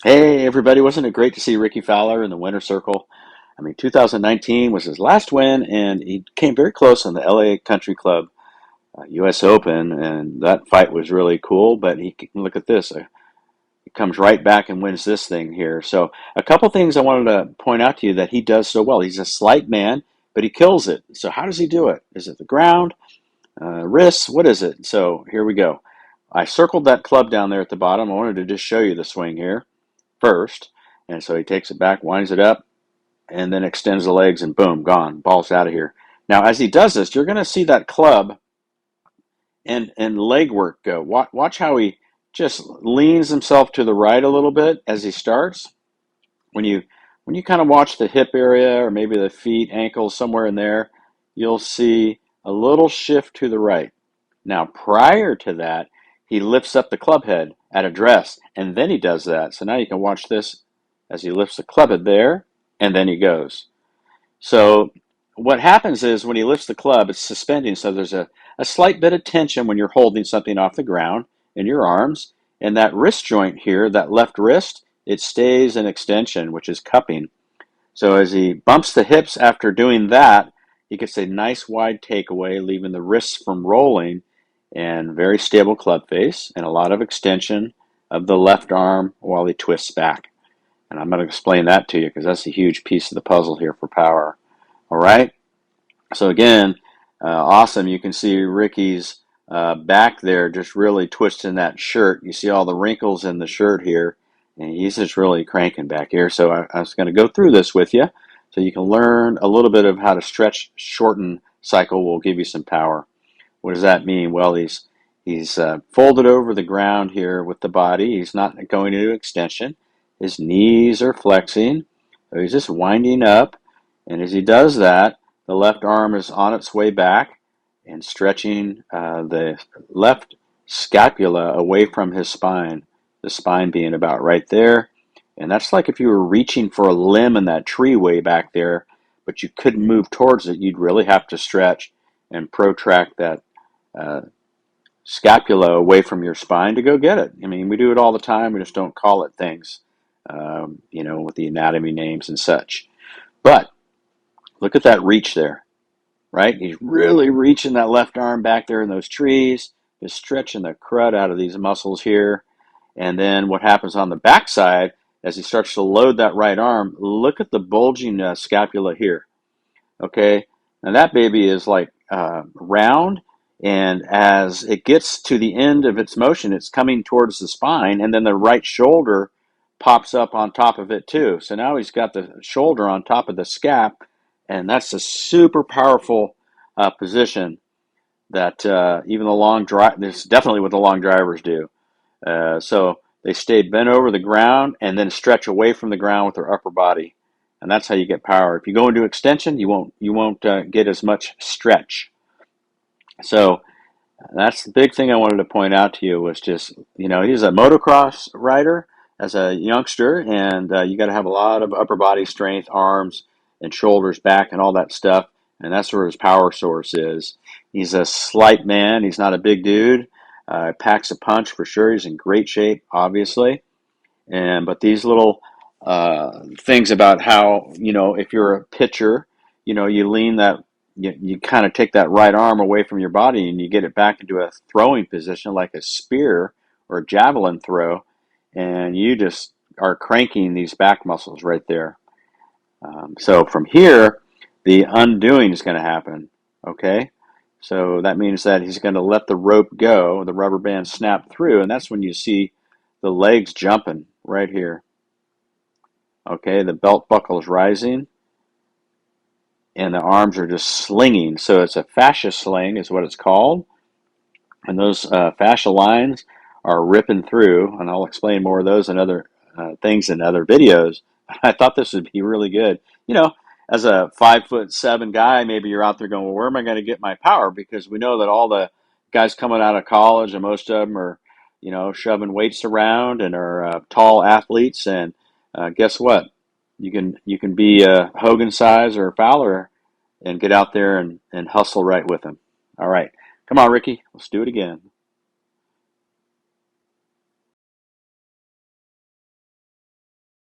Hey everybody, wasn't it great to see Rickie Fowler in the winner's circle? I mean, 2019 was his last win, and he came very close in the LA Country Club US Open, and that fight was really cool. But look at this, he comes right back and wins this thing here. So, a couple things I wanted to point out to you that he does so well. He's a slight man, but he kills it. So, how does he do it? Is it the ground, wrists? What is it? So, here we go. I circled that club down there at the bottom. I wanted to just show you the swing here first. And so he takes it back, winds it up, and then extends the legs, and boom, gone. Ball's out of here. Now, as he does this, you're going to see that club and leg work go. Watch how he just leans himself to the right a little bit as he starts. When you when you kind of watch the hip area or maybe the feet, ankles, somewhere in there, you'll see a little shift to the right. Now, prior to that, he lifts up the club head at address, and then he does that. So now you can watch this as he lifts the club head there, and then he goes. So what happens is when he lifts the club, it's suspending, so there's a slight bit of tension when you're holding something off the ground in your arms. And that wrist joint here, that left wrist, it stays in extension, which is cupping. So as he bumps the hips after doing that, he gets a nice wide takeaway, leaving the wrists from rolling, and very stable club face and a lot of extension of the left arm while he twists back. And I'm going to explain that to you because that's a huge piece of the puzzle here for power. All right. So again, awesome. You can see Rickie's back there just really twisting that shirt. You see all the wrinkles in the shirt here, and he's just really cranking back here. So I was going to go through this with you so you can learn a little bit of how to stretch, shorten cycle will give you some power. What does that mean? Well, he's folded over the ground here with the body. He's not going into extension. His knees are flexing. So he's just winding up. And as he does that, the left arm is on its way back and stretching the left scapula away from his spine, the spine being about right there. And that's like if you were reaching for a limb in that tree way back there, but you couldn't move towards it. You'd really have to stretch and protract that uh, scapula away from your spine to go get it. I mean, we do it all the time. We just don't call it things, with the anatomy names and such. But look at that reach there, right? He's really reaching that left arm back there in those trees, just stretching the crud out of these muscles here. And then what happens on the backside as he starts to load that right arm, look at the bulging scapula here, okay? Now that baby is like round, and as it gets to the end of its motion, it's coming towards the spine, and then the right shoulder pops up on top of it too. So now he's got the shoulder on top of the scap, and that's a super powerful position that even the long drive, this is definitely what the long drivers do. So they stay bent over the ground and then stretch away from the ground with their upper body, and that's how you get power. If you go into extension, you won't get as much stretch. So that's the big thing I wanted to point out to you was just, he's a motocross rider as a youngster, and you got to have a lot of upper body strength, arms and shoulders, back, and all that stuff. And that's where his power source is. He's a slight man. He's not a big dude. Packs a punch for sure. He's in great shape, obviously. But these little things about how, if you're a pitcher, you lean that, you kind of take that right arm away from your body and you get it back into a throwing position like a spear or a javelin throw, and you just are cranking these back muscles right there. So from here, the undoing is going to happen, okay? So that means that he's going to let the rope go, the rubber band snap through, and that's when you see the legs jumping right here. Okay, the belt buckle is rising, and the arms are just slinging. So it's a fascia sling is what it's called. And those fascia lines are ripping through, and I'll explain more of those and other things in other videos. I thought this would be really good. As a 5'7" guy, maybe you're out there going, well, where am I going to get my power? Because we know that all the guys coming out of college, and most of them are, shoving weights around and are tall athletes. And guess what? You can be Hogan size or Fowler and get out there and hustle right with them. All right. Come on, Rickie. Let's do it again.